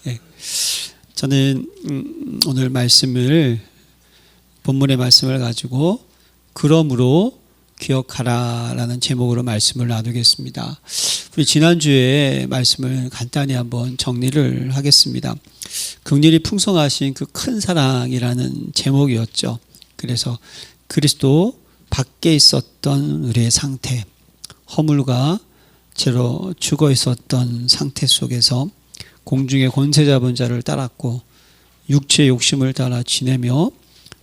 예. 저는 오늘 본문의 말씀을 가지고 그러므로 기억하라라는 제목으로 말씀을 나누겠습니다. 우리 지난주에 말씀을 간단히 한번 정리를 하겠습니다. 긍휼이 풍성하신 그 큰 사랑이라는 제목이었죠. 그래서 그리스도 밖에 있었던 우리의 상태, 허물과 죄로 죽어 있었던 상태 속에서 공중의 권세 잡은 자를 따랐고 육체의 욕심을 따라 지내며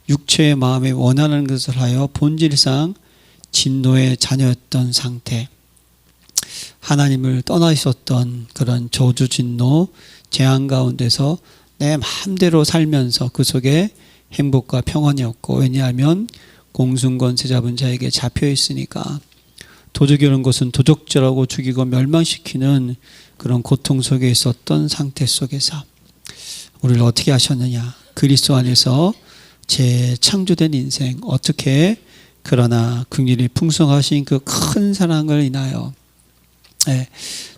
육체의 마음에 원하는 것을 하여 본질상 진노의 자녀였던 상태, 하나님을 떠나 있었던 그런 저주 진노 재앙 가운데서 내 마음대로 살면서 그 속에 행복과 평안이었고, 왜냐하면 공중권세 잡은 자에게 잡혀 있으니까. 도적이라는 것은 도적질하고 죽이고 멸망시키는 그런 고통 속에 있었던 상태 속에서 우리를 어떻게 하셨느냐, 그리스도 안에서 재창조된 인생, 어떻게, 그러나 긍휼이 풍성하신 그 큰 사랑을 인하여,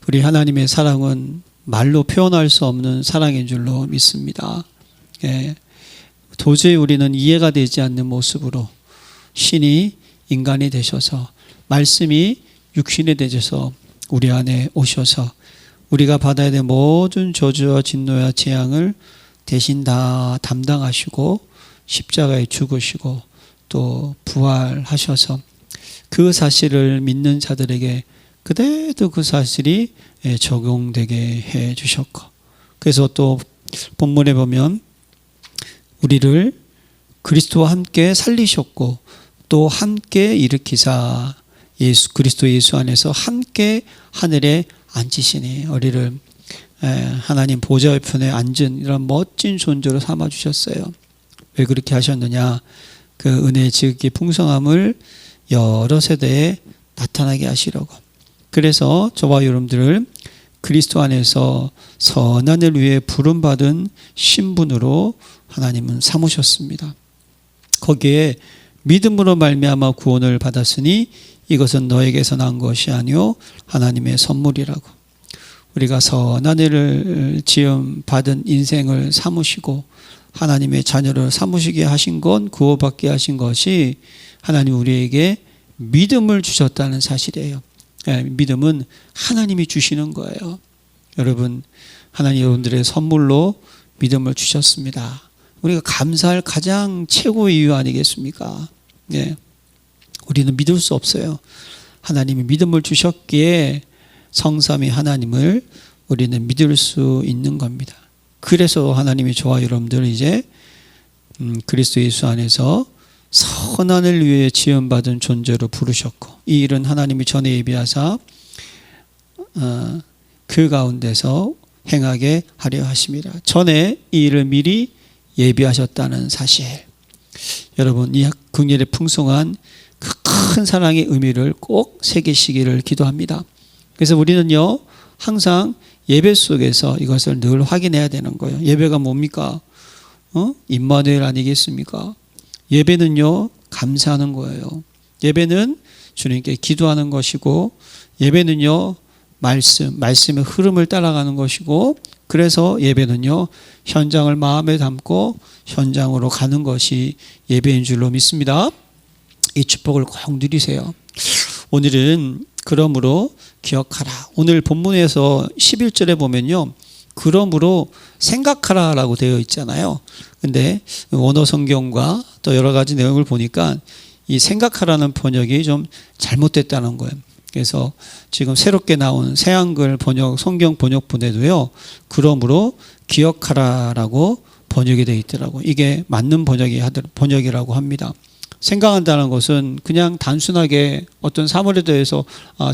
우리 하나님의 사랑은 말로 표현할 수 없는 사랑인 줄로 믿습니다. 도저히 우리는 이해가 되지 않는 모습으로 신이 인간이 되셔서, 말씀이 육신이 되셔서 우리 안에 오셔서 우리가 받아야 될 모든 저주와 진노와 재앙을 대신 다 담당하시고 십자가에 죽으시고 또 부활하셔서 그 사실을 믿는 자들에게 그대로 그 사실이 적용되게 해 주셨고, 그래서 또 본문에 보면 우리를 그리스도와 함께 살리셨고 또 함께 일으키사 그리스도 예수 안에서 함께 하늘에 앉히시니 우리를 하나님 보좌 우편에 앉은 이런 멋진 존재로 삼아주셨어요. 왜 그렇게 하셨느냐, 그 은혜의 지극히 풍성함을 여러 세대에 나타나게 하시려고. 그래서 저와 여러분들을 그리스도 안에서 선한 일 위해 부름받은 신분으로 하나님은 삼으셨습니다. 거기에 믿음으로 말미암아 구원을 받았으니 이것은 너에게서 난 것이 아니요 하나님의 선물이라고. 우리가 선한 일을 지음 받은 인생을 삼으시고 하나님의 자녀를 삼으시게 하신 건, 구원받게 하신 것이 하나님 우리에게 믿음을 주셨다는 사실이에요. 믿음은 하나님이 주시는 거예요. 여러분, 하나님 여러분들의 선물로 믿음을 주셨습니다. 우리가 감사할 가장 최고의 이유 아니겠습니까? 우리는 믿을 수 없어요. 하나님이 믿음을 주셨기에 성삼위 하나님을 우리는 믿을 수 있는 겁니다. 그래서 하나님이 저와 여러분들을 이제 그리스도 예수 안에서 선한을 위해 지음받은 존재로 부르셨고, 이 일은 하나님이 전에 예비하사 그 가운데서 행하게 하려 하심이라. 전에 이 일을 미리 예비하셨다는 사실, 여러분 이 긍휼의 풍성한 그 큰 사랑의 의미를 꼭 새기시기를 기도합니다. 그래서 우리는요 항상 예배 속에서 이것을 늘 확인해야 되는 거예요. 예배가 뭡니까? 임마누엘 아니겠습니까? 예배는요 감사하는 거예요. 예배는 주님께 기도하는 것이고, 예배는요 말씀의 흐름을 따라가는 것이고, 그래서 예배는요 현장을 마음에 담고 현장으로 가는 것이 예배인 줄로 믿습니다. 이 축복을 꼭 누리세요. 오늘은 그러므로 기억하라. 오늘 본문에서 11절에 보면요, 그러므로 생각하라라고 되어 있잖아요. 근데 원어 성경과 또 여러 가지 내용을 보니까 이 생각하라는 번역이 좀 잘못됐다는 거예요. 그래서 지금 새롭게 나온 새한글 번역, 성경 번역본에도요 그러므로 기억하라라고 번역이 되어 있더라고요. 이게 맞는 번역이라고 합니다. 생각한다는 것은 그냥 단순하게 어떤 사물에 대해서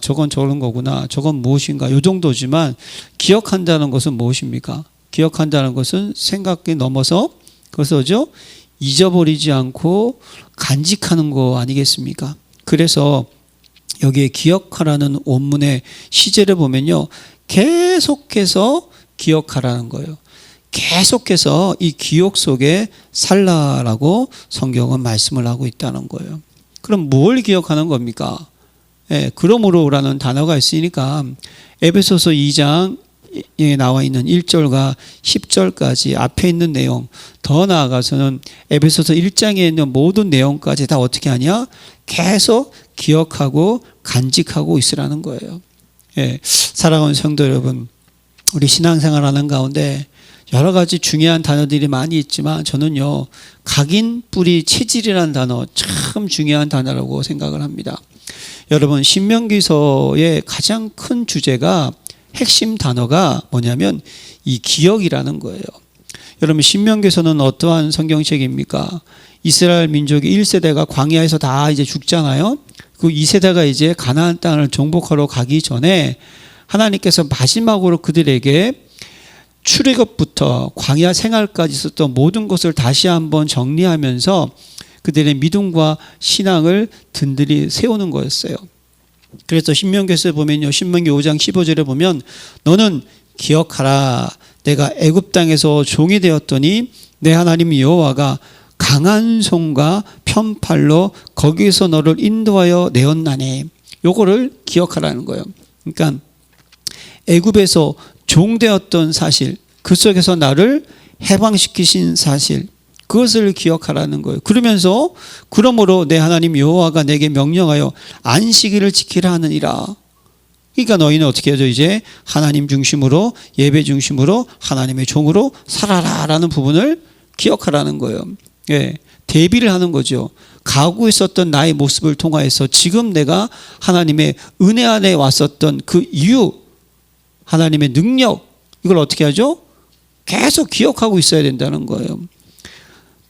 저건 저런 거구나, 저건 무엇인가, 이 정도지만 기억한다는 것은 무엇입니까? 기억한다는 것은 생각이 넘어서 그것을죠 잊어버리지 않고 간직하는 거 아니겠습니까? 그래서 여기에 기억하라는 원문의 시제를 보면요 계속해서 기억하라는 거예요. 계속해서 이 기억 속에 살라라고 성경은 말씀을 하고 있다는 거예요. 그럼 뭘 기억하는 겁니까? 그러므로라는 단어가 있으니까 에베소서 2장 나와 있는 1절과 10절까지 앞에 있는 내용, 더 나아가서는 에베소서 1장에 있는 모든 내용까지 다 어떻게 하냐? 계속 기억하고 간직하고 있으라는 거예요. 예, 사랑하는 성도 여러분, 우리 신앙생활하는 가운데 여러 가지 중요한 단어들이 많이 있지만 저는요, 각인 뿌리 체질이라는 단어 참 중요한 단어라고 생각을 합니다. 여러분, 신명기서의 가장 큰 주제가, 핵심 단어가 뭐냐면 이 기억이라는 거예요. 여러분, 신명기서는 어떠한 성경책입니까? 이스라엘 민족이 1세대가 광야에서 다 이제 죽잖아요. 그 2세대가 이제 가나안 땅을 정복하러 가기 전에 하나님께서 마지막으로 그들에게 출애굽부터 광야 생활까지 있었던 모든 것을 다시 한번 정리하면서 그들의 믿음과 신앙을 든든히 세우는 거였어요. 그래서 신명기서에 보면요, 신명기 5장 15절에 보면 너는 기억하라, 내가 애굽 땅에서 종이 되었더니 내 하나님 여호와가 강한 손과 편팔로 거기에서 너를 인도하여 내었나니. 요거를 기억하라는 거예요. 그러니까 애굽에서 종되었던 사실, 그 속에서 나를 해방시키신 사실, 그것을 기억하라는 거예요. 그러면서 그러므로 내 하나님 여호와가 내게 명령하여 안식일을 지키라 하느니라. 그러니까 너희는 어떻게 하죠? 이제 하나님 중심으로, 예배 중심으로, 하나님의 종으로 살아라라는 부분을 기억하라는 거예요. 예, 대비를 하는 거죠. 가고 있었던 나의 모습을 통하여서 지금 내가 하나님의 은혜 안에 왔었던 그 이유, 하나님의 능력, 이걸 어떻게 하죠? 계속 기억하고 있어야 된다는 거예요.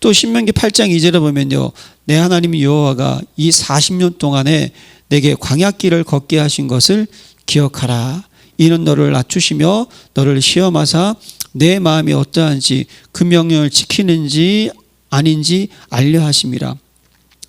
또 신명기 8장 2절에 보면요, 내 하나님 여호와가 이 40년 동안에 내게 광야길을 걷게 하신 것을 기억하라. 이는 너를 낮추시며 너를 시험하사 내 마음이 어떠한지 그 명령을 지키는지 아닌지 알려 하심이라.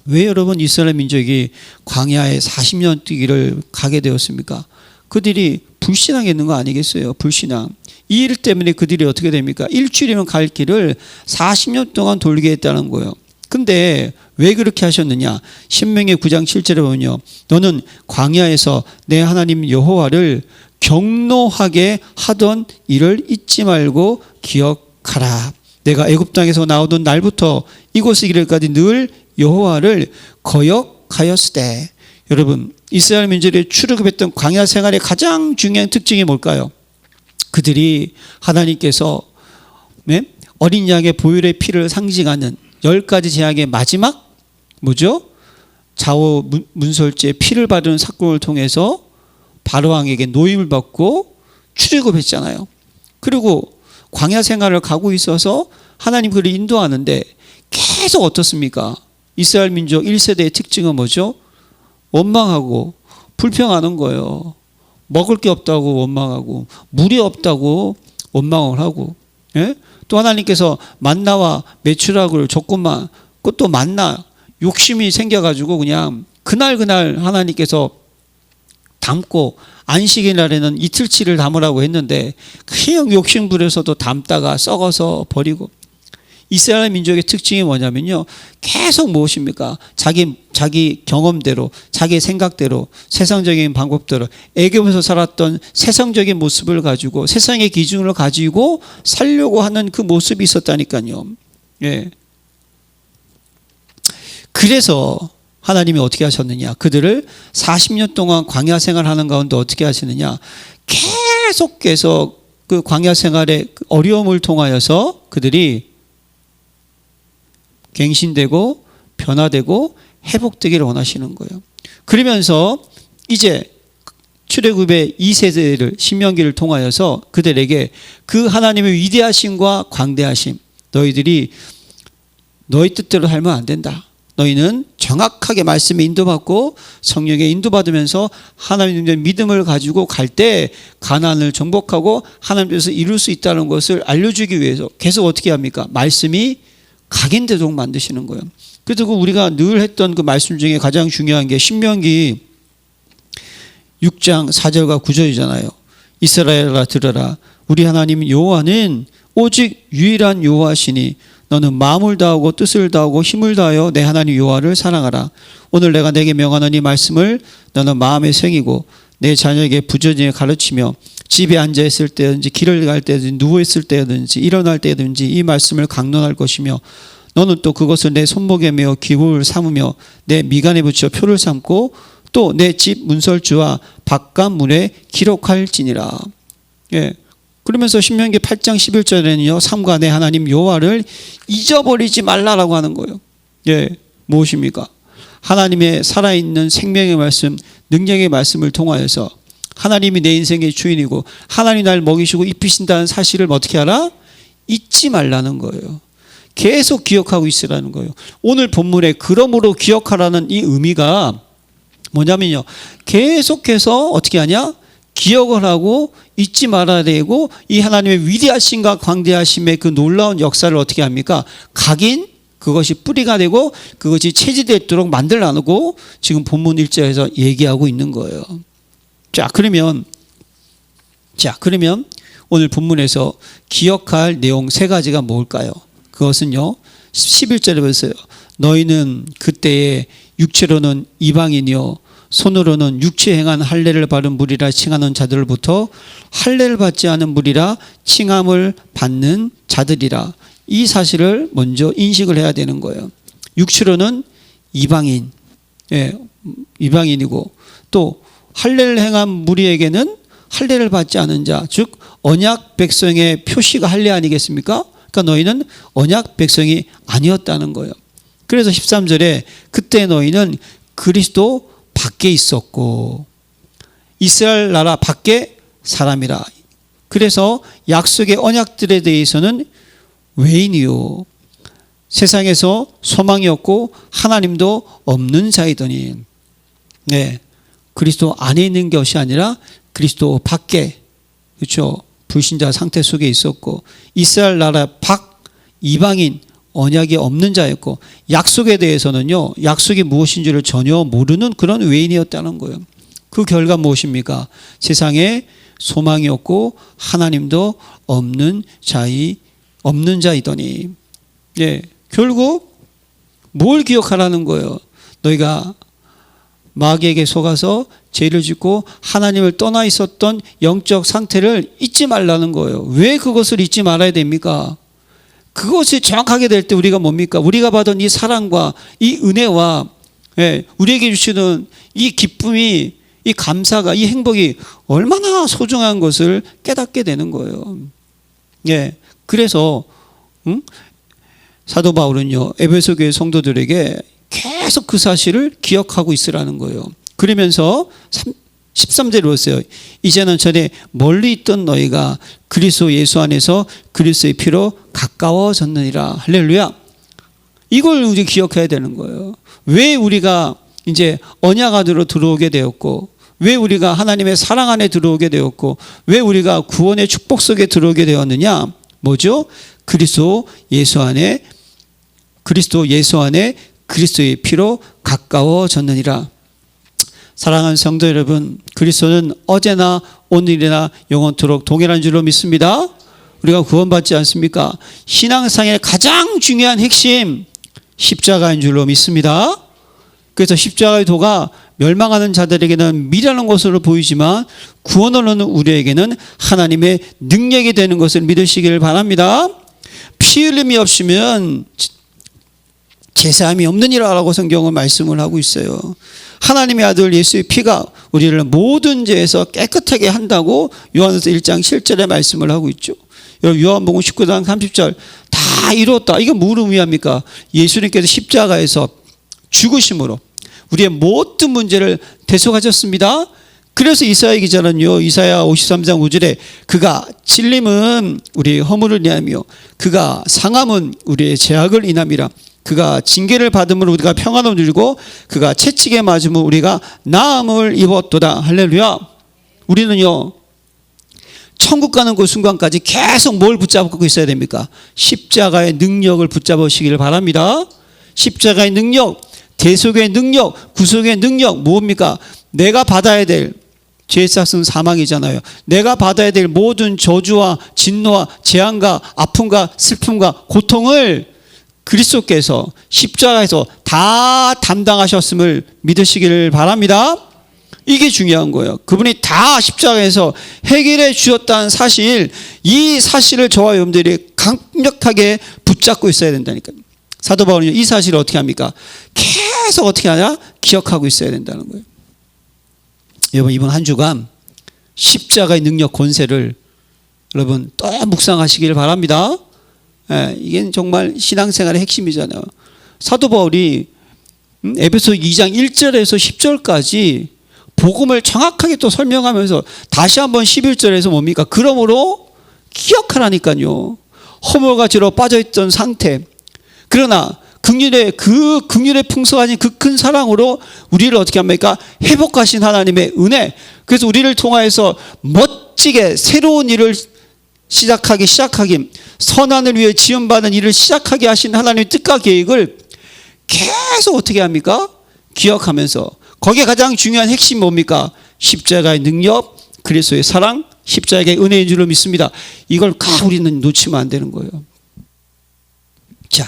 왜 여러분 이스라엘 민족이 광야에 40년 뛰기를 가게 되었습니까? 그들이 불신앙했는 거 아니겠어요? 불신앙. 이 일 때문에 그들이 어떻게 됩니까? 일주일이면 갈 길을 40년 동안 돌게 했다는 거예요. 근데 왜 그렇게 하셨느냐? 신명기 9장 7절에 보면요, 너는 광야에서 내 하나님 여호와를 경노하게 하던 일을 잊지 말고 기억하라. 내가 애굽 땅에서 나오던 날부터 이곳에 이르기까지 늘 여호와를 거역하였으되. 여러분, 이스라엘 민족이 출애굽했던 광야 생활의 가장 중요한 특징이 뭘까요? 그들이 하나님께서 어린 양의 보혈의 피를 상징하는 10가지 재앙의 마지막 뭐죠? 좌우 문설주의 피를 바르는 사건을 통해서 바로왕에게 노임을 받고 출애굽했잖아요. 그리고 광야 생활을 가고 있어서 하나님 그를 인도하는데 계속 어떻습니까? 이스라엘 민족 1세대의 특징은 뭐죠? 원망하고 불평하는 거예요. 먹을 게 없다고 원망하고 물이 없다고 원망을 하고, 예? 또 하나님께서 만나와 메추라기를 줬구만, 그것도 만나 욕심이 생겨가지고 그냥 그날 하나님께서 담고 안식의 날에는 이틀치를 담으라고 했는데 그냥 욕심 부려서도 담다가 썩어서 버리고. 이스라엘 민족의 특징이 뭐냐면요, 계속 무엇입니까? 자기 경험대로, 자기 생각대로, 세상적인 방법대로 애굽에서 살았던 세상적인 모습을 가지고, 세상의 기준을 가지고 살려고 하는 그 모습이 있었다니까요. 예. 그래서 하나님이 어떻게 하셨느냐? 그들을 40년 동안 광야 생활하는 가운데 어떻게 하시느냐? 계속해서 그 광야 생활의 어려움을 통하여서 그들이 갱신되고 변화되고 회복되기를 원하시는 거예요. 그러면서 이제 출애굽의 2세대를 신명기를 통하여서 그들에게 그 하나님의 위대하심과 광대하심, 너희들이 너희 뜻대로 살면 안 된다. 너희는 정확하게 말씀에 인도받고 성령에 인도받으면서 하나님의 믿음을 가지고 갈 때 가나안을 정복하고 하나님께서 이룰 수 있다는 것을 알려주기 위해서 계속 어떻게 합니까? 말씀이 각인되도록 만드시는 거예요. 그래서 우리가 늘 했던 그 말씀 중에 가장 중요한 게 신명기 6장 4절과 9절이잖아요. 이스라엘아 들으라. 우리 하나님 여호와는 오직 유일한 여호와시니 너는 마음을 다하고 뜻을 다하고 힘을 다하여 내 하나님 여호와를 사랑하라. 오늘 내가 내게 명하는 이 말씀을 너는 마음에 새기고 내 자녀에게 부지런히 가르치며 집에 앉아 있을 때든지 길을 갈 때든지 누워 있을 때든지 일어날 때든지 이 말씀을 강론할 것이며 너는 또 그것을 내 손목에 메어 기구를 삼으며 내 미간에 붙여 표를 삼고 또 내 집 문설주와 바깥문에 기록할지니라. 예. 그러면서 신명기 8장 11절에는요. 삼가 내 하나님 여호와를 잊어버리지 말라라고 하는 거예요. 예. 무엇입니까? 하나님의 살아있는 생명의 말씀, 능력의 말씀을 통하여서 하나님이 내 인생의 주인이고 하나님이 날 먹이시고 입히신다는 사실을 어떻게 알아? 잊지 말라는 거예요. 계속 기억하고 있으라는 거예요. 오늘 본문에 그러므로 기억하라는 이 의미가 뭐냐면요. 계속해서 어떻게 하냐? 기억을 하고 잊지 말아야 되고 이 하나님의 위대하심과 광대하심의 그 놀라운 역사를 어떻게 합니까? 각인 그것이 뿌리가 되고 그것이 체질되도록 만들어나고 지금 본문 1절에서 얘기하고 있는 거예요. 자, 그러면 오늘 본문에서 기억할 내용 세 가지가 뭘까요? 그것은요. 11절에 보세요. 너희는 그때에 육체로는 이방인이요 손으로는 육체 행한 할례를 받은 무리라 칭하는 자들로부터 할례를 받지 않은 무리라 칭함을 받는 자들이라. 이 사실을 먼저 인식을 해야 되는 거예요. 육체로는 이방인, 예, 이방인이고 또 할례를 행한 무리에게는 할례를 받지 않은 자, 즉 언약 백성의 표시가 할례 아니겠습니까? 그러니까 너희는 언약 백성이 아니었다는 거예요. 그래서 13절에 그때 너희는 그리스도 밖에 있었고 이스라엘 나라 밖에 사람이라. 그래서 약속의 언약들에 대해서는 외인이요 세상에서 소망이 없고 하나님도 없는 자이더니, 네, 그리스도 안에 있는 것이 아니라 그리스도 밖에, 그렇죠, 불신자 상태 속에 있었고 이스라엘 나라 밖 이방인 언약이 없는 자였고 약속에 대해서는요, 약속이 무엇인지를 전혀 모르는 그런 외인이었다는 거예요. 그 결과 무엇입니까? 세상에 소망이 없고 하나님도 없는 자이더니, 예, 결국 뭘 기억하라는 거예요? 너희가 마귀에게 속아서 죄를 짓고 하나님을 떠나 있었던 영적 상태를 잊지 말라는 거예요. 왜 그것을 잊지 말아야 됩니까? 그것이 정확하게 될 때 우리가 뭡니까? 우리가 받은 이 사랑과 이 은혜와, 예, 우리에게 주시는 이 기쁨이, 이 감사가, 이 행복이 얼마나 소중한 것을 깨닫게 되는 거예요. 예, 그래서 사도 바울은요 에베소 교회 성도들에게 계속 그 사실을 기억하고 있으라는 거예요. 그러면서 13절에 보세요. 이제는 전에 멀리 있던 너희가 그리스도 예수 안에서 그리스도의 피로 가까워졌느니라. 할렐루야. 이걸 우리 기억해야 되는 거예요. 왜 우리가 이제 언약 안으로 들어오게 되었고, 왜 우리가 하나님의 사랑 안에 들어오게 되었고, 왜 우리가 구원의 축복 속에 들어오게 되었느냐? 뭐죠? 그리스도 예수 안에 그리스도의 피로 가까워졌느니라. 사랑하는 성도 여러분, 그리스도는 어제나 오늘이나 영원토록 동일한 줄로 믿습니다. 우리가 구원받지 않습니까? 신앙상의 가장 중요한 핵심, 십자가인 줄로 믿습니다. 그래서 십자가의 도가 멸망하는 자들에게는 미련한 것으로 보이지만 구원을 얻는 우리에게는 하나님의 능력이 되는 것을 믿으시기를 바랍니다. 피 흘림이 없으면 제사함이 없느니라라고 성경은 말씀을 하고 있어요. 하나님의 아들 예수의 피가 우리를 모든 죄에서 깨끗하게 한다고 요한에서 1장 7절에 말씀을 하고 있죠. 요한복음 19장 30절 다 이뤘다. 이게 뭘 의미합니까? 예수님께서 십자가에서 죽으심으로 우리의 모든 문제를 대속하셨습니다. 그래서 이사야 기자는요, 이사야 53장 5절에 그가 찔림은 우리의 허물을 인하며 그가 상함은 우리의 죄악을 인함이라. 그가 징계를 받음으로 우리가 평안을 누리고 그가 채찍에 맞음으로 우리가 나음을 입었도다. 할렐루야. 우리는요 천국 가는 그 순간까지 계속 뭘 붙잡고 있어야 됩니까? 십자가의 능력을 붙잡으시기를 바랍니다. 십자가의 능력, 대속의 능력, 구속의 능력 뭡니까? 내가 받아야 될 죄의 삭은 사망이잖아요. 내가 받아야 될 모든 저주와 진노와 재앙과 아픔과 슬픔과 고통을 그리스도께서 십자가에서 다 담당하셨음을 믿으시기를 바랍니다. 이게 중요한 거예요. 그분이 다 십자가에서 해결해 주셨다는 사실, 이 사실을 저와 여러분들이 강력하게 붙잡고 있어야 된다니까요. 사도 바울은 이 사실을 어떻게 합니까? 계속 어떻게 하냐? 기억하고 있어야 된다는 거예요. 여러분, 이번 한 주간 십자가의 능력 권세를 여러분 또 묵상하시길 바랍니다. 이게 정말 신앙생활의 핵심이잖아요. 사도 바울이 에베소 2장 1절에서 10절까지 복음을 정확하게 또 설명하면서 다시 한번 11절에서 뭡니까? 그러므로 기억하라니까요. 허물과지로 빠져있던 상태. 그러나 극률의 풍성하신 그 큰 사랑으로 우리를 어떻게 합니까? 회복하신 하나님의 은혜. 그래서 우리를 통하여서 멋지게 새로운 일을 시작하기 선한을 위해 지원받은 일을 시작하게 하신 하나님의 뜻과 계획을 계속 어떻게 합니까? 기억하면서 거기에 가장 중요한 핵심이 뭡니까? 십자가의 능력, 그리스도의 사랑, 십자가의 은혜인 줄로 믿습니다. 이걸 우리는 놓치면 안 되는 거예요. 자,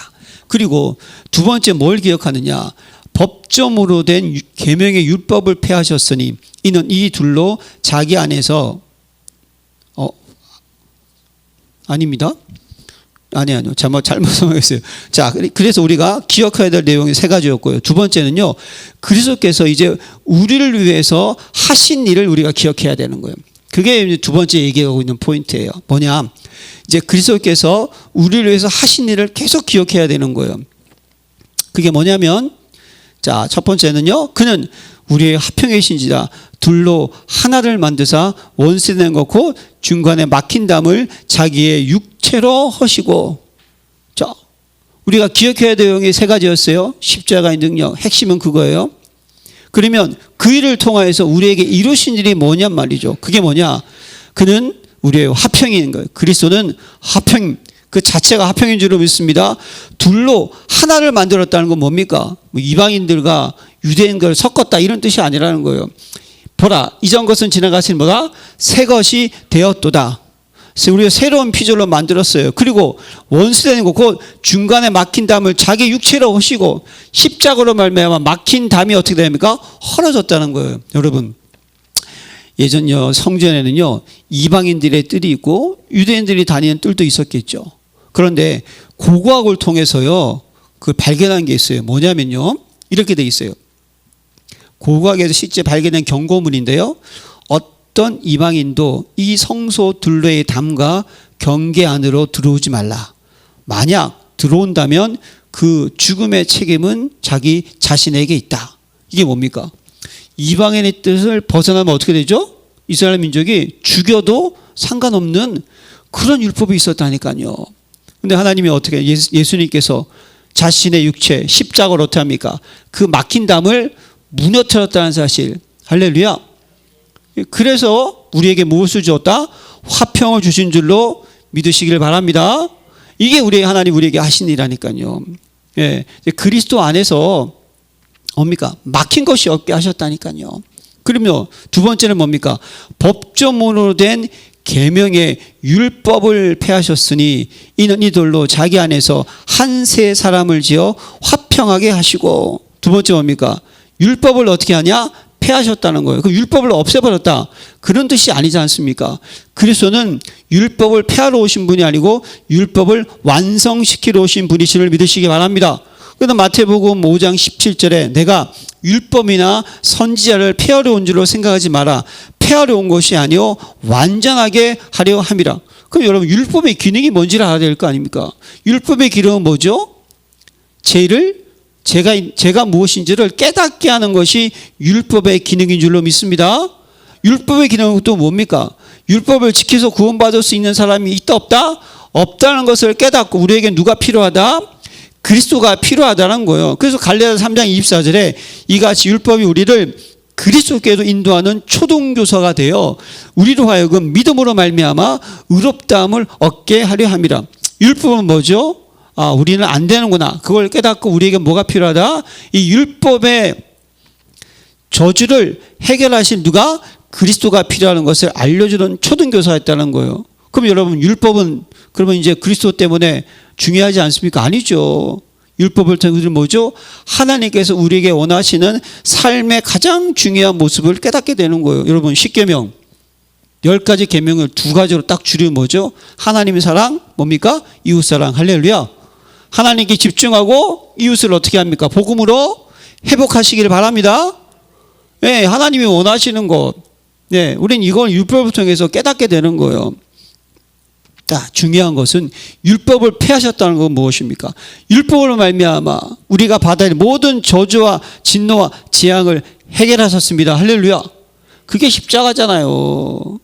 그리고 두 번째 뭘 기억하느냐? 법정으로 된 계명의 율법을 폐하셨으니 이는 이 둘로 자기 안에서 아닙니다. 아니요. 잘못 설명했어요. 자, 그래서 우리가 기억해야 될 내용이 세 가지였고요. 두 번째는요, 그리스도께서 이제 우리를 위해서 하신 일을 우리가 기억해야 되는 거예요. 그게 두 번째 얘기하고 있는 포인트예요. 뭐냐? 이제 그리스도께서 우리를 위해서 하신 일을 계속 기억해야 되는 거예요. 그게 뭐냐면, 자, 첫 번째는요, 그는 우리의 화평이신지라 둘로 하나를 만드사 원수된 것고 중간에 막힌 담을 자기의 육체로 허시고. 자, 우리가 기억해야 될 내용이 세 가지였어요. 십자가의 능력, 핵심은 그거예요. 그러면 그 일을 통하여서 우리에게 이루신 일이 뭐냔 말이죠. 그게 뭐냐? 그는 우리의 화평인 거예요. 그리스도는 화평, 그 자체가 화평인 줄로 믿습니다. 둘로 하나를 만들었다는 건 뭡니까? 이방인들과 유대인들을 섞었다 이런 뜻이 아니라는 거예요. 보라, 이전 것은 지나가신 뭐다? 새 것이 되었도다. 그래서 우리가 새로운 피조로 만들었어요. 그리고 원수되는 것, 곧 중간에 막힌 담을 자기 육체로 하시고 십자가로 말미암아 막힌 담이 어떻게 됩니까? 헐어졌다는 거예요. 여러분, 예전요 성전에는요 이방인들의 뜰이 있고 유대인들이 다니는 뜰도 있었겠죠. 그런데 고고학을 통해서요 그 발견한 게 있어요. 뭐냐면요, 이렇게 돼 있어요. 고고학에서 실제 발견된 경고문인데요, 어떤 이방인도 이 성소 둘레의 담과 경계 안으로 들어오지 말라. 만약 들어온다면 그 죽음의 책임은 자기 자신에게 있다. 이게 뭡니까? 이방인의 뜻을 벗어나면 어떻게 되죠? 이스라엘 민족이 죽여도 상관없는 그런 율법이 있었다니까요. 근데 하나님이 어떻게, 예수님께서 자신의 육체 십자가로 어떻게 합니까? 그 막힌 담을 무너뜨렸다는 사실. 할렐루야. 그래서 우리에게 무엇을 주었다? 화평을 주신 줄로 믿으시길 바랍니다. 이게 하나님 우리에게 하신 일이라니까요. 예, 그리스도 안에서 뭡니까? 막힌 것이 없게 하셨다니까요. 그러면 두 번째는 뭡니까? 법조문으로 된 계명의 율법을 폐하셨으니 이는 이들로 자기 안에서 한 세 사람을 지어 화평하게 하시고. 두 번째 뭡니까? 율법을 어떻게 하냐? 폐하셨다는 거예요. 그 율법을 없애버렸다, 그런 뜻이 아니지 않습니까? 그리스도는 율법을 폐하러 오신 분이 아니고 율법을 완성시키러 오신 분이심을 믿으시기 바랍니다. 그다음 마태복음 5장 17절에 내가 율법이나 선지자를 폐하려 온 줄로 생각하지 마라. 폐하려 온 것이 아니요 완전하게 하려 함이라. 그럼 여러분, 율법의 기능이 뭔지를 알아야 될 거 아닙니까? 율법의 기능은 뭐죠? 제가 무엇인지를 깨닫게 하는 것이 율법의 기능인 줄로 믿습니다. 율법의 기능은 또 뭡니까? 율법을 지켜서 구원받을 수 있는 사람이 있다 없다? 없다는 것을 깨닫고 우리에게 누가 필요하다? 그리스도가 필요하다는 거예요. 그래서 갈라디아서 3장 24절에 이같이 율법이 우리를 그리스도께로 인도하는 초등교사가 되어 우리로 하여금 믿음으로 말미암아 의롭다함을 얻게 하려 함이라. 율법은 뭐죠? 우리는 안 되는구나. 그걸 깨닫고 우리에게 뭐가 필요하다? 이 율법의 저주를 해결하실 누가? 그리스도가 필요한 것을 알려주는 초등교사였다는 거예요. 그럼 여러분, 율법은 그러면 이제 그리스도 때문에 중요하지 않습니까? 아니죠. 율법을 통해 우리는 뭐죠? 하나님께서 우리에게 원하시는 삶의 가장 중요한 모습을 깨닫게 되는 거예요. 여러분, 10계명 10가지 계명을 2가지로 딱 줄이면 뭐죠? 하나님의 사랑, 뭡니까? 이웃사랑. 할렐루야. 하나님께 집중하고 이웃을 어떻게 합니까? 복음으로 회복하시기를 바랍니다. 네, 하나님이 원하시는 것. 네, 우리는 이걸 율법을 통해서 깨닫게 되는 거예요. 자, 중요한 것은 율법을 폐하셨다는 건 무엇입니까? 율법으로 말미암아 우리가 받아야 할 모든 저주와 진노와 재앙을 해결하셨습니다. 할렐루야. 그게 십자가잖아요.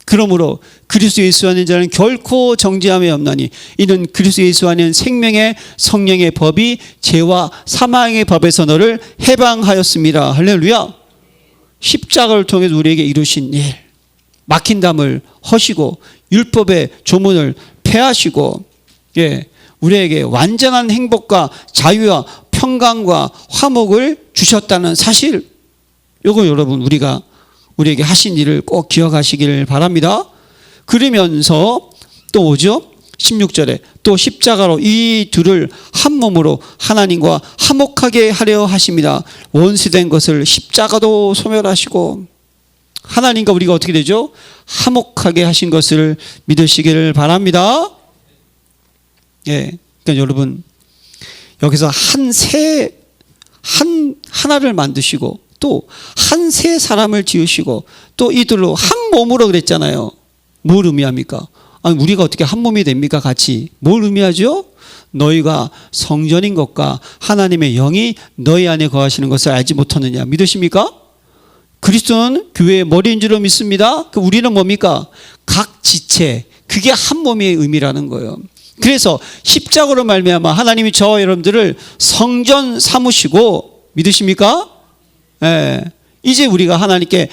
그러므로 그리스도 예수 안에 자는 결코 정죄함이 없나니 이는 그리스도 예수 안에는 생명의 성령의 법이 죄와 사망의 법에서 너를 해방하였습니다. 할렐루야. 십자가를 통해서 우리에게 이루신 일, 막힌 담을 허시고 율법의 조문을 폐하시고, 예, 우리에게 완전한 행복과 자유와 평강과 화목을 주셨다는 사실, 이거 여러분 우리에게 하신 일을 꼭 기억하시길 바랍니다. 그러면서 또 뭐죠? 16절에 또 십자가로 이 둘을 한 몸으로 하나님과 화목하게 하려 하십니다. 원수된 것을 십자가도 소멸하시고 하나님과 우리가 어떻게 되죠? 화목하게 하신 것을 믿으시기를 바랍니다. 예, 그러니까 여러분 여기서 하나를 만드시고 또 한 세 사람을 지으시고 또 이들로 한 몸으로 그랬잖아요. 뭘 의미합니까? 아니, 우리가 어떻게 한 몸이 됩니까? 같이. 뭘 의미하죠? 너희가 성전인 것과 하나님의 영이 너희 안에 거하시는 것을 알지 못하느냐. 믿으십니까? 그리스도는 교회의 머리인 줄로 믿습니다. 우리는 뭡니까? 각 지체, 그게 한 몸의 의미라는 거예요. 그래서 십자가로 말미암아 하나님이 저와 여러분들을 성전 삼으시고, 믿으십니까? 예, 이제 우리가 하나님께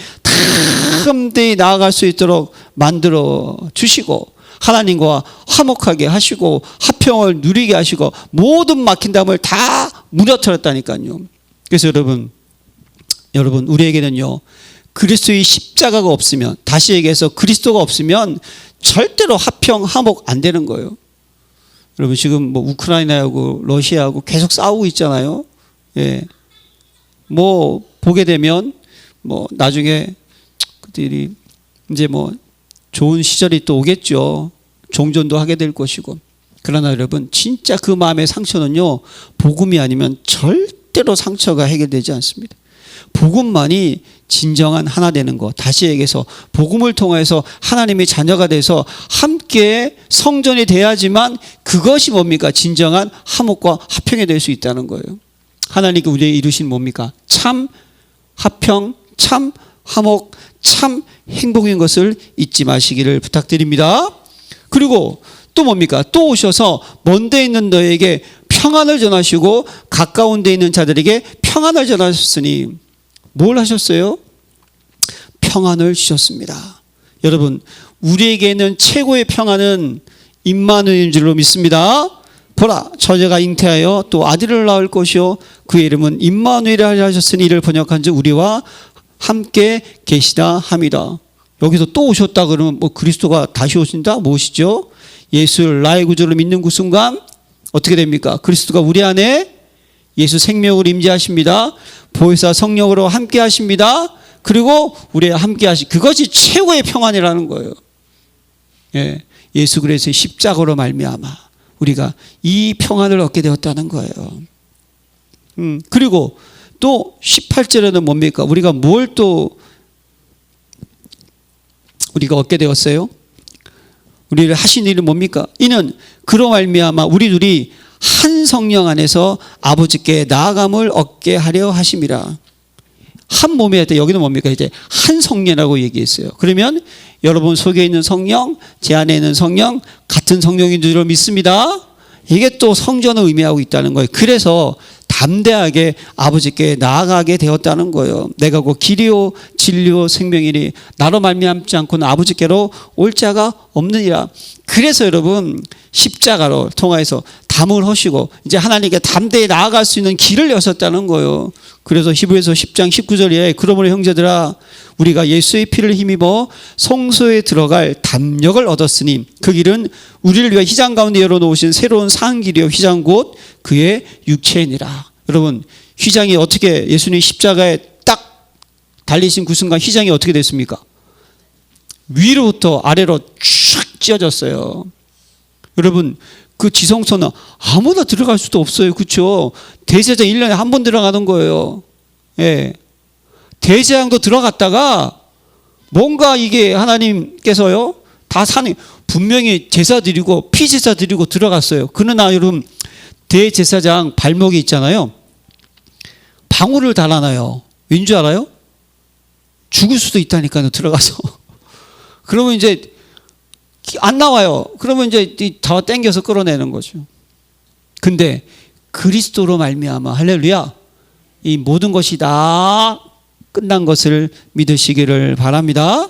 탐대히 나아갈 수 있도록 만들어 주시고 하나님과 화목하게 하시고 화평을 누리게 하시고 모든 막힌 담을 다 무너뜨렸다니까요. 그래서 여러분 우리에게는요, 그리스도의 십자가가 없으면, 다시 얘기해서 그리스도가 없으면 절대로 화평 화목 안 되는 거예요. 여러분 지금 뭐 우크라이나하고 러시아하고 계속 싸우고 있잖아요. 예, 뭐 보게 되면 뭐 나중에 그들이 이제 뭐 좋은 시절이 또 오겠죠. 종전도 하게 될 것이고. 그러나 여러분 진짜 그 마음의 상처는요, 복음이 아니면 절대로 상처가 해결되지 않습니다. 복음만이 진정한 하나 되는 것. 다시 얘기해서 복음을 통해서 하나님의 자녀가 돼서 함께 성전이 돼야지만 그것이 뭡니까? 진정한 화목과 화평이 될 수 있다는 거예요. 하나님께 우리에게 이루신 뭡니까? 참 화평, 참 화목, 참 행복인 것을 잊지 마시기를 부탁드립니다. 그리고 또 뭡니까? 또 오셔서 먼 데 있는 너에게 평안을 전하시고 가까운 데 있는 자들에게 평안을 전하셨으니 뭘 하셨어요? 평안을 주셨습니다. 여러분 우리에게는 최고의 평안은 임마누엘인 줄로 믿습니다. 보라, 처녀가 잉태하여 또 아들을 낳을 것이요 그의 이름은 임마누엘이라 하셨으니 이를 번역한 즉 우리와 함께 계시다 함이다. 여기서 또 오셨다 그러면 뭐 그리스도가 다시 오신다? 무엇이죠? 예수를 나의 구주로 믿는 그 순간 어떻게 됩니까? 그리스도가 우리 안에 예수 생명으로 임재하십니다. 보혜사 성령으로 함께 하십니다. 그리고 우리와 함께 하시, 그것이 최고의 평안이라는 거예요. 예, 예수 그리스도의 십자가로 말미암아 우리가 이 평안을 얻게 되었다는 거예요. 그리고 또 18절에는 뭡니까? 우리가 뭘 또 우리가 얻게 되었어요? 우리를 하신 일은 뭡니까? 이는 그로 말미암아 우리 둘이 한 성령 안에서 아버지께 나아감을 얻게 하려 하심이라. 한 몸이 할 때 여기는 뭡니까? 이제 한 성령이라고 얘기했어요. 그러면 여러분 속에 있는 성령, 제 안에 있는 성령, 같은 성령인 줄로 믿습니다. 이게 또 성전을 의미하고 있다는 거예요. 그래서 담대하게 아버지께 나아가게 되었다는 거예요. 내가 곧 길이요 진리요 생명이니 나로 말미암지 않고는 아버지께로 올 자가 없느니라. 그래서 여러분 십자가로 통하여서 담을 허시고 이제 하나님께 담대히 나아갈 수 있는 길을 여셨다는 거예요. 그래서 히브리서 10장 19절에 그러므로 형제들아 우리가 예수의 피를 힘입어 성소에 들어갈 담력을 얻었으니 그 길은 우리를 위해 휘장 가운데 열어놓으신 새로운 산 길이요 휘장 곧 그의 육체이니라. 여러분, 휘장이 어떻게, 예수님 십자가에 딱 달리신 그 순간 휘장이 어떻게 됐습니까? 위로부터 아래로 쭉 찢어졌어요. 여러분, 그 지성소는 아무나 들어갈 수도 없어요. 그렇죠? 대제사장 1년에 한 번 들어가는 거예요. 예. 대제사장도 들어갔다가 뭔가 이게 하나님께서요 다 사는, 분명히 제사 드리고 피제사 드리고 들어갔어요. 그러나 여러분, 대제사장 발목이 있잖아요. 방울을 달아놔요. 왠 줄 알아요? 죽을 수도 있다니까요. 들어가서. 그러면 이제 안 나와요. 그러면 이제 다 땡겨서 끌어내는 거죠. 근데 그리스도로 말미암아, 할렐루야, 이 모든 것이 다 끝난 것을 믿으시기를 바랍니다.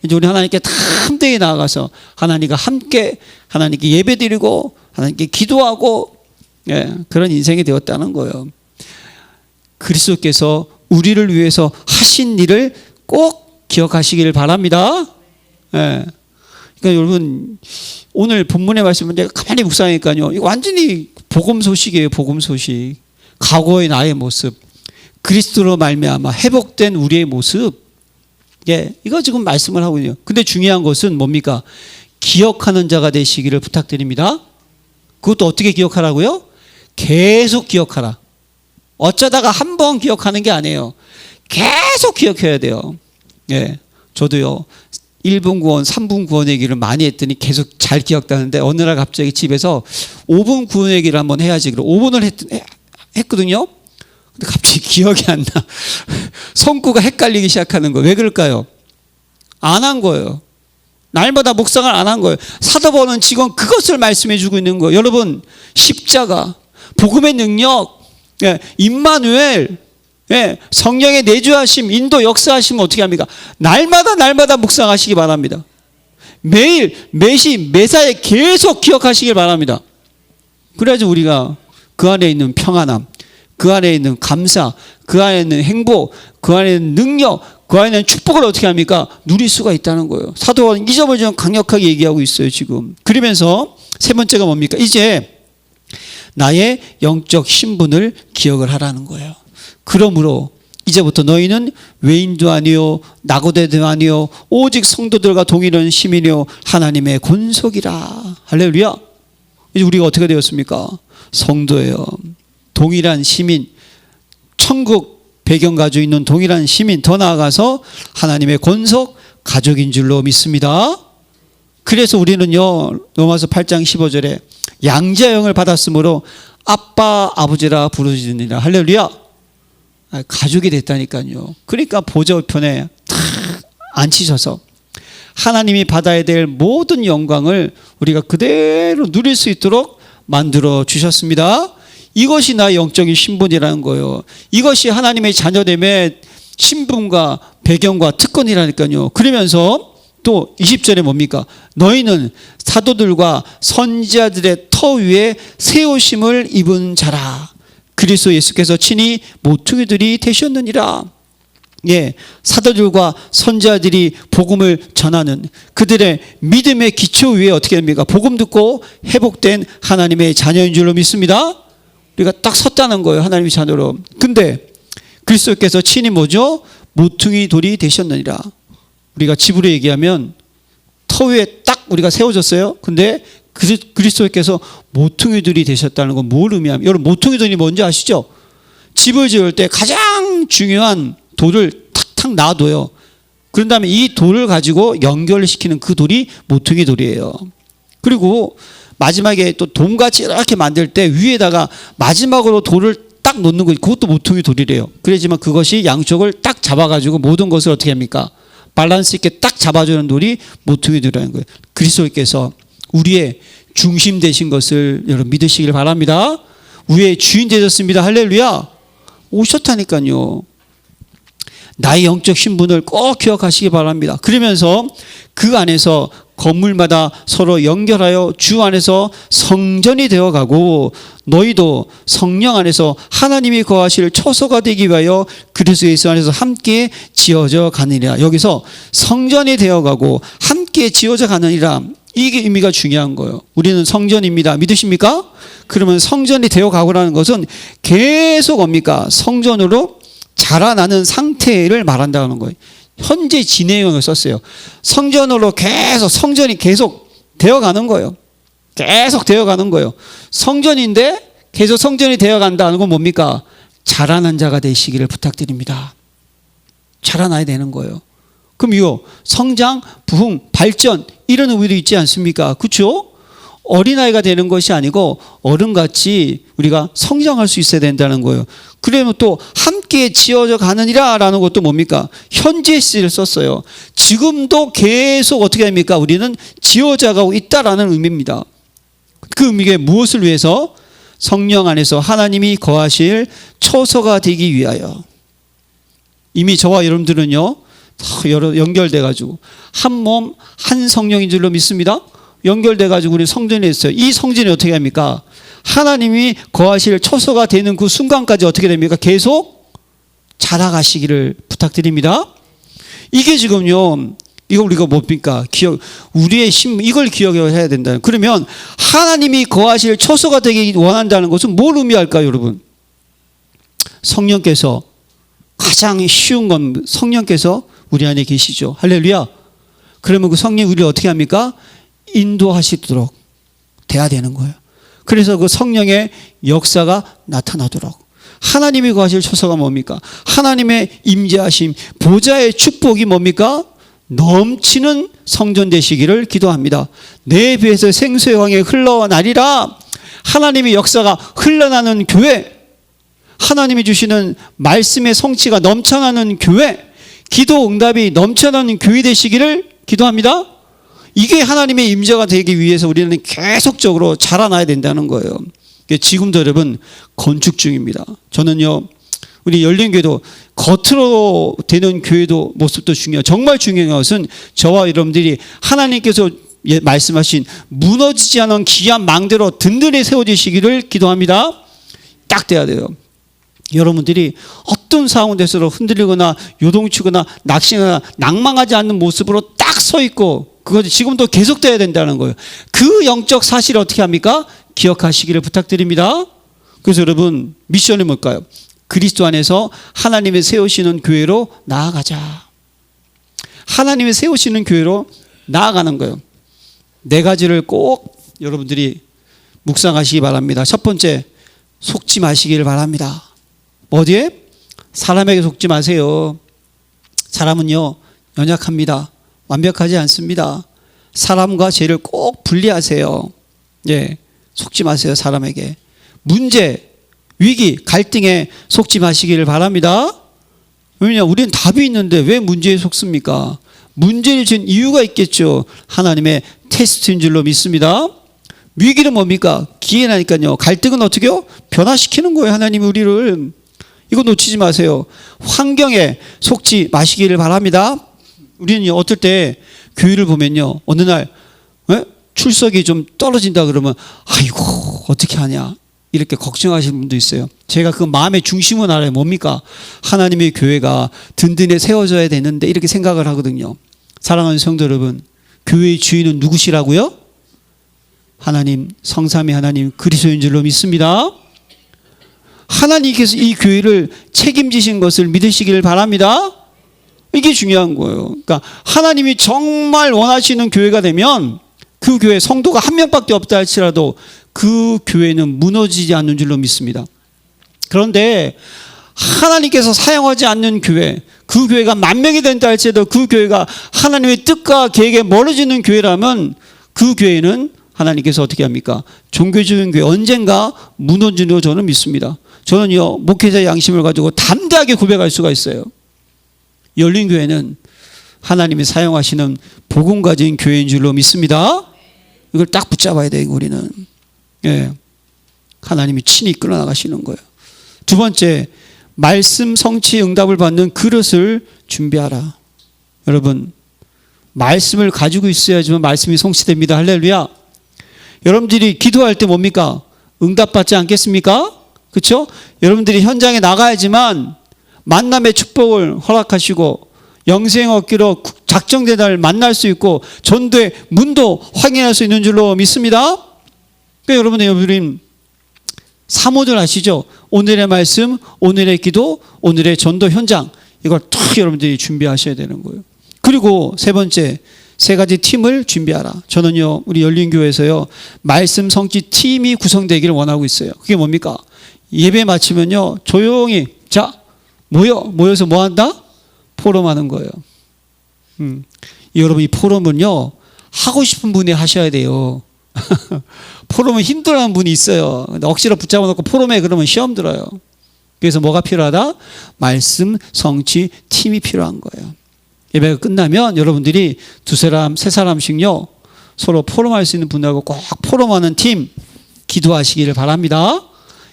이제 우리 하나님께 다 함께 나아가서 하나님과 함께 하나님께 예배드리고 하나님께 기도하고, 예, 그런 인생이 되었다는 거예요. 그리스도께서 우리를 위해서 하신 일을 꼭 기억하시기를 바랍니다. 예. 그러니까 여러분, 오늘 본문의 말씀은 제가 가만히 묵상하니까요, 이거 완전히 복음 소식이에요. 복음 소식. 과거의 나의 모습, 그리스도로 말미암아 회복된 우리의 모습, 예, 이거 지금 말씀을 하고 있네요. 근데 중요한 것은 뭡니까? 기억하는 자가 되시기를 부탁드립니다. 그것도 어떻게 기억하라고요? 계속 기억하라. 어쩌다가 한 번 기억하는 게 아니에요. 계속 기억해야 돼요. 예, 저도요 1분 구원, 3분 구원 얘기를 많이 했더니 계속 잘 기억나는데 어느 날 갑자기 집에서 5분 구원 얘기를 한번 해야지. 그럼 5분을 했거든요. 근데 갑자기 기억이 안 나. 성구가 헷갈리기 시작하는 거예요. 왜 그럴까요? 안 한 거예요. 날마다 묵상을 안 한 거예요. 사도 바울은 지금 그것을 말씀해 주고 있는 거예요. 여러분, 십자가, 복음의 능력, 예, 임마누엘, 예, 성령의 내주하심, 인도 역사하심 어떻게 합니까? 날마다 묵상하시기 바랍니다. 매일, 매시, 매사에 계속 기억하시길 바랍니다. 그래야지 우리가 그 안에 있는 평안함, 그 안에 있는 감사, 그 안에 있는 행복, 그 안에 있는 능력, 그 안에 있는 축복을 어떻게 합니까? 누릴 수가 있다는 거예요. 사도 바울은 이 점을 좀 강력하게 얘기하고 있어요, 지금. 그러면서 세 번째가 뭡니까? 이제 나의 영적 신분을 기억을 하라는 거예요. 그러므로 이제부터 너희는 외인도 아니요 낙오대도 아니요 오직 성도들과 동일한 시민이요 하나님의 권속이라. 할렐루야. 이제 우리가 어떻게 되었습니까? 성도예요. 동일한 시민, 천국 배경 가지고 있는 동일한 시민, 더 나아가서 하나님의 권속 가족인 줄로 믿습니다. 그래서 우리는요 로마서 8장 15절에 양자형을 받았으므로 아빠 아버지라 부르시느니라. 할렐루야. 가족이 됐다니까요. 그러니까 보좌 우편에 탁 앉히셔서 하나님이 받아야 될 모든 영광을 우리가 그대로 누릴 수 있도록 만들어 주셨습니다. 이것이 나의 영적인 신분이라는 거예요. 이것이 하나님의 자녀됨의 신분과 배경과 특권이라니까요. 그러면서 또 20절에 뭡니까? 너희는 사도들과 선지자들의 터 위에 세우심을 입은 자라. 그리스도 예수께서 친히 모퉁이들이 되셨느니라. 예, 사도들과 선지자들이 복음을 전하는 그들의 믿음의 기초 위에 어떻게 됩니까? 복음 듣고 회복된 하나님의 자녀인 줄로 믿습니다. 우리가 딱 섰다는 거예요. 하나님의 자녀로. 근데 그리스도께서 친히 뭐죠? 모퉁이 돌이 되셨느니라. 우리가 집으로 얘기하면 터 위에 딱 우리가 세워졌어요. 근데 그리스도께서 모퉁이들이 되셨다는 건 뭘 의미하면, 여러분 모퉁이들이 뭔지 아시죠? 집을 지을 때 가장 중요한 돌을 탁탁 놔둬요. 그런 다음에 이 돌을 가지고 연결을 시키는 그 돌이 모퉁이 돌이에요. 그리고 마지막에 또 돈같이 이렇게 만들 때 위에다가 마지막으로 돌을 딱 놓는 거, 그것도 모퉁이 돌이래요. 그렇지만 그것이 양쪽을 딱 잡아가지고 모든 것을 어떻게 합니까? 밸런스 있게 딱 잡아주는 돌이 모퉁이 돌이라는 거예요. 그리스도께서 우리의 중심 되신 것을 여러분 믿으시길 바랍니다. 우리의 주인 되셨습니다. 할렐루야. 오셨다니까요. 나의 영적 신분을 꼭 기억하시기 바랍니다. 그러면서 그 안에서 건물마다 서로 연결하여 주 안에서 성전이 되어가고 너희도 성령 안에서 하나님이 거하실 처소가 되기 위하여 그리스도 예수 안에서 함께 지어져 가느니라. 여기서 성전이 되어가고 함께 지어져 가느니라. 이게 의미가 중요한 거예요. 우리는 성전입니다. 믿으십니까? 그러면 성전이 되어가고라는 것은 계속 뭡니까? 성전으로 자라나는 상태를 말한다는 거예요. 현재 진행형을 썼어요. 성전으로 계속 성전이 계속 되어가는 거예요. 계속 되어가는 거예요. 성전인데 계속 성전이 되어간다는 건 뭡니까? 자라난 자가 되시기를 부탁드립니다. 자라나야 되는 거예요. 그럼 이거 성장, 부흥, 발전 이런 의미도 있지 않습니까? 그렇죠? 어린아이가 되는 것이 아니고 어른같이 우리가 성장할 수 있어야 된다는 거예요. 그러면 또 함께 지어져 가느니라 라는 것도 뭡니까? 현재 시를 썼어요. 지금도 계속 어떻게 합니까? 우리는 지어져 가고 있다라는 의미입니다. 그 의미가 무엇을 위해서? 성령 안에서 하나님이 거하실 처소가 되기 위하여. 이미 저와 여러분들은요 연결돼 가지고 한 몸 한 성령인 줄로 믿습니다. 연결돼 가지고 우리 성전에 있어요. 이 성전이 어떻게 합니까? 하나님이 거하실 처소가 되는 그 순간까지 어떻게 됩니까? 계속 자라가시기를 부탁드립니다. 이게 지금요 이거 우리가 뭡니까? 우리의 이걸 기억해야 된다. 그러면 하나님이 거하실 처소가 되기 원한다는 것은 뭘 의미할까요, 여러분? 성령께서 가장 쉬운 건 성령께서 우리 안에 계시죠. 할렐루야. 그러면 그 성령이 우리를 어떻게 합니까? 인도하시도록 돼야 되는 거예요. 그래서 그 성령의 역사가 나타나도록 하나님이 거하실 처소가 뭡니까? 하나님의 임재하심, 보좌의 축복이 뭡니까? 넘치는 성전 되시기를 기도합니다. 내 배에서 생수의 강이 흘러나리라. 하나님의 역사가 흘러나는 교회, 하나님이 주시는 말씀의 성취가 넘쳐나는 교회, 기도 응답이 넘쳐나는 교회 되시기를 기도합니다. 이게 하나님의 임재가 되기 위해서 우리는 계속적으로 자라나야 된다는 거예요. 지금도 여러분 건축 중입니다. 저는요 우리 열린교회도 겉으로 되는 교회도 모습도 중요해요. 정말 중요한 것은 저와 여러분들이 하나님께서 말씀하신 무너지지 않은 귀한 망대로 든든히 세워지시기를 기도합니다. 딱 돼야 돼요. 여러분들이 어떤 상황 에서도 흔들리거나 요동치거나 낙심하거나 낭망하지 않는 모습으로 딱 서 있고 그것이 지금도 계속돼야 된다는 거예요. 그 영적 사실을 어떻게 합니까? 기억하시기를 부탁드립니다. 그래서 여러분 미션이 뭘까요? 그리스도 안에서 하나님이 세우시는 교회로 나아가자. 하나님이 세우시는 교회로 나아가는 거예요. 네 가지를 꼭 여러분들이 묵상하시기 바랍니다. 첫 번째, 속지 마시기를 바랍니다. 어디에? 사람에게 속지 마세요. 사람은요 연약합니다. 완벽하지 않습니다. 사람과 죄를 꼭 분리하세요. 예, 속지 마세요. 사람에게. 문제, 위기, 갈등에 속지 마시기를 바랍니다. 왜냐, 우리는 답이 있는데 왜 문제에 속습니까? 문제를 준 이유가 있겠죠. 하나님의 테스트인 줄로 믿습니다. 위기는 뭡니까? 기회라니까요. 갈등은 어떻게 해요? 변화시키는 거예요. 하나님이 우리를. 이거 놓치지 마세요. 환경에 속지 마시기를 바랍니다. 우리는 어떨 때 교회를 보면요 어느 날 출석이 좀 떨어진다 그러면 아이고 어떻게 하냐 이렇게 걱정하시는 분도 있어요. 제가 그 마음의 중심은 알아요. 뭡니까? 하나님의 교회가 든든히 세워져야 되는데 이렇게 생각을 하거든요. 사랑하는 성도 여러분, 교회의 주인은 누구시라고요? 하나님, 성삼위 하나님 그리스도인 줄로 믿습니다. 하나님께서 이 교회를 책임지신 것을 믿으시기를 바랍니다. 이게 중요한 거예요. 그러니까 하나님이 정말 원하시는 교회가 되면 그 교회 성도가 한 명밖에 없다 할지라도 그 교회는 무너지지 않는 줄로 믿습니다. 그런데 하나님께서 사용하지 않는 교회, 그 교회가 10,000명이 된다 할지라도 그 교회가 하나님의 뜻과 계획에 멀어지는 교회라면 그 교회는 하나님께서 어떻게 합니까? 종교적인 교회 언젠가 무너지는 걸 저는 믿습니다. 저는요 목회자의 양심을 가지고 담대하게 고백할 수가 있어요. 열린교회는 하나님이 사용하시는 복음 가진 교회인 줄로 믿습니다. 이걸 딱 붙잡아야 돼요. 우리는. 예, 하나님이 친히 끌어나가시는 거예요. 두 번째, 말씀 성취 응답을 받는 그릇을 준비하라. 여러분 말씀을 가지고 있어야지만 말씀이 성취됩니다. 할렐루야. 여러분들이 기도할 때 뭡니까? 응답받지 않겠습니까? 그렇죠? 여러분들이 현장에 나가야지만 만남의 축복을 허락하시고 영생 얻기로 작정된 날 만날 수 있고 전도의 문도 확인할 수 있는 줄로 믿습니다. 그러니까 여러분들 3호절 아시죠? 오늘의 말씀, 오늘의 기도, 오늘의 전도 현장, 이걸 탁 여러분들이 준비하셔야 되는 거예요. 그리고 세 번째, 세 가지 팀을 준비하라. 저는요, 우리 열린교회에서요, 말씀 성취 팀이 구성되기를 원하고 있어요. 그게 뭡니까? 예배 마치면요, 조용히, 자, 모여서 뭐 한다? 포럼하는 거예요. 여러분, 이 포럼은요, 하고 싶은 분이 하셔야 돼요. 포럼은 힘들어하는 분이 있어요. 근데 억지로 붙잡아 놓고 포럼에 그러면 시험 들어요. 그래서 뭐가 필요하다? 말씀 성취 팀이 필요한 거예요. 예배가 끝나면 여러분들이 두 사람, 세 사람씩요, 서로 포럼할 수 있는 분들하고 꼭 포럼하는 팀 기도하시기를 바랍니다.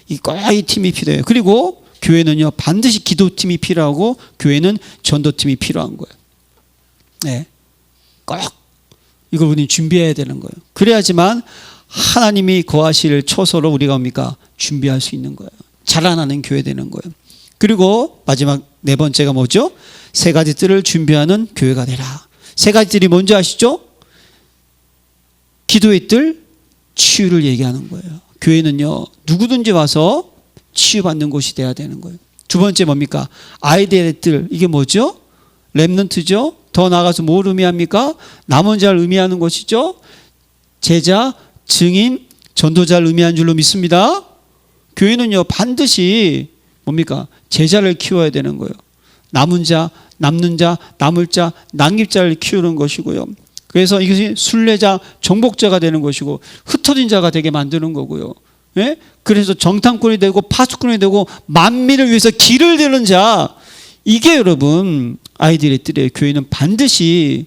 이 팀이 필요해요. 그리고 교회는요, 반드시 기도팀이 필요하고 교회는 전도팀이 필요한 거예요. 네. 꼭 이걸 우리는 준비해야 되는 거예요. 그래야지만 하나님이 거하실 처소로 우리가 뭡니까? 준비할 수 있는 거예요. 자라나는 교회 되는 거예요. 그리고 마지막 네 번째가 뭐죠? 세 가지 뜰을 준비하는 교회가 되라. 세 가지 뜰이 뭔지 아시죠? 기도의 뜰, 치유를 얘기하는 거예요. 교회는요, 누구든지 와서 치유받는 곳이 돼야 되는 거예요. 두 번째 뭡니까? 아이들의 뜰, 이게 뭐죠? 렘넌트죠? 더 나아가서 뭘 의미합니까? 남은 자를 의미하는 것이죠. 제자, 증인, 전도자를 의미하는 줄로 믿습니다. 교회는요, 반드시 뭡니까? 제자를 키워야 되는 거예요. 남은 자, 남는 자, 남을 자, 남길 자를 키우는 것이고요. 그래서 이것이 순례자, 정복자가 되는 것이고 흩어진 자가 되게 만드는 거고요. 예? 그래서 정탐꾼이 되고 파수꾼이 되고 만민을 위해서 길을 되는 자, 이게 여러분 아이들의 뜰이에요. 교회는 반드시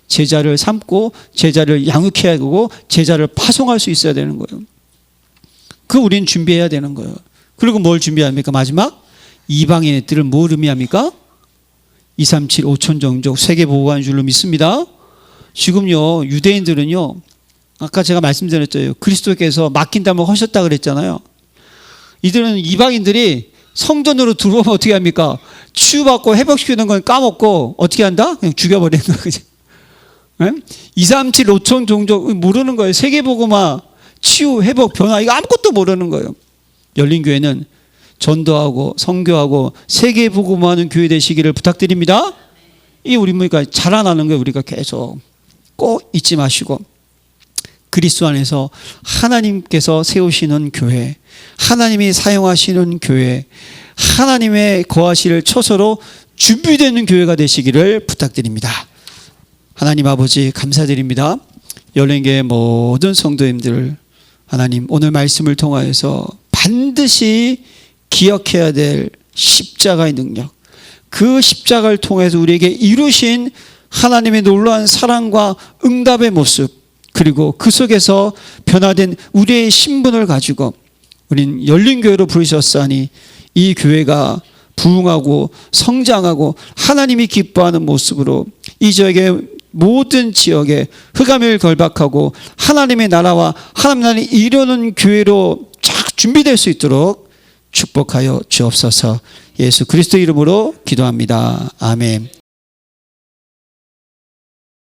제자를 삼고 제자를 양육해야 하고 제자를 파송할 수 있어야 되는 거예요. 그 우리는 준비해야 되는 거예요. 그리고 뭘 준비합니까? 마지막 이방인의 뜰을 뭘 의미합니까? 237 5천 종족 세계 보고하는 줄로 믿습니다. 지금요, 유대인들은요, 아까 제가 말씀드렸죠. 그리스도께서 맡긴다면 하셨다 그랬잖아요. 이들은 이방인들이 성전으로 들어오면 어떻게 합니까? 치유받고 회복시키는 건 까먹고 어떻게 한다? 그냥 죽여버리는 거지. 237 5천 종족 모르는 거예요. 세계보고마, 치유, 회복, 변화, 이거 아무것도 모르는 거예요. 열린교회는 전도하고 선교하고 세계보고마하는 교회 되시기를 부탁드립니다. 이 우리 뭐니까 자라나는 거예요. 우리가 계속 꼭 잊지 마시고 그리스도 안에서 하나님께서 세우시는 교회, 하나님이 사용하시는 교회, 하나님의 거하실 처소로 준비되는 교회가 되시기를 부탁드립니다. 하나님 아버지 감사드립니다. 열린교회 모든 성도님들, 하나님 오늘 말씀을 통하여서 반드시 기억해야 될 십자가의 능력, 그 십자가를 통해서 우리에게 이루신 하나님의 놀라운 사랑과 응답의 모습, 그리고 그 속에서 변화된 우리의 신분을 가지고 우린 열린교회로 부르셨사니 이 교회가 부흥하고 성장하고 하나님이 기뻐하는 모습으로 이 지역의 모든 지역에 흑암을 결박하고 하나님의 나라와 하나님 나라를 이루는 교회로 쫙 준비될 수 있도록 축복하여 주옵소서. 예수 그리스도 이름으로 기도합니다. 아멘.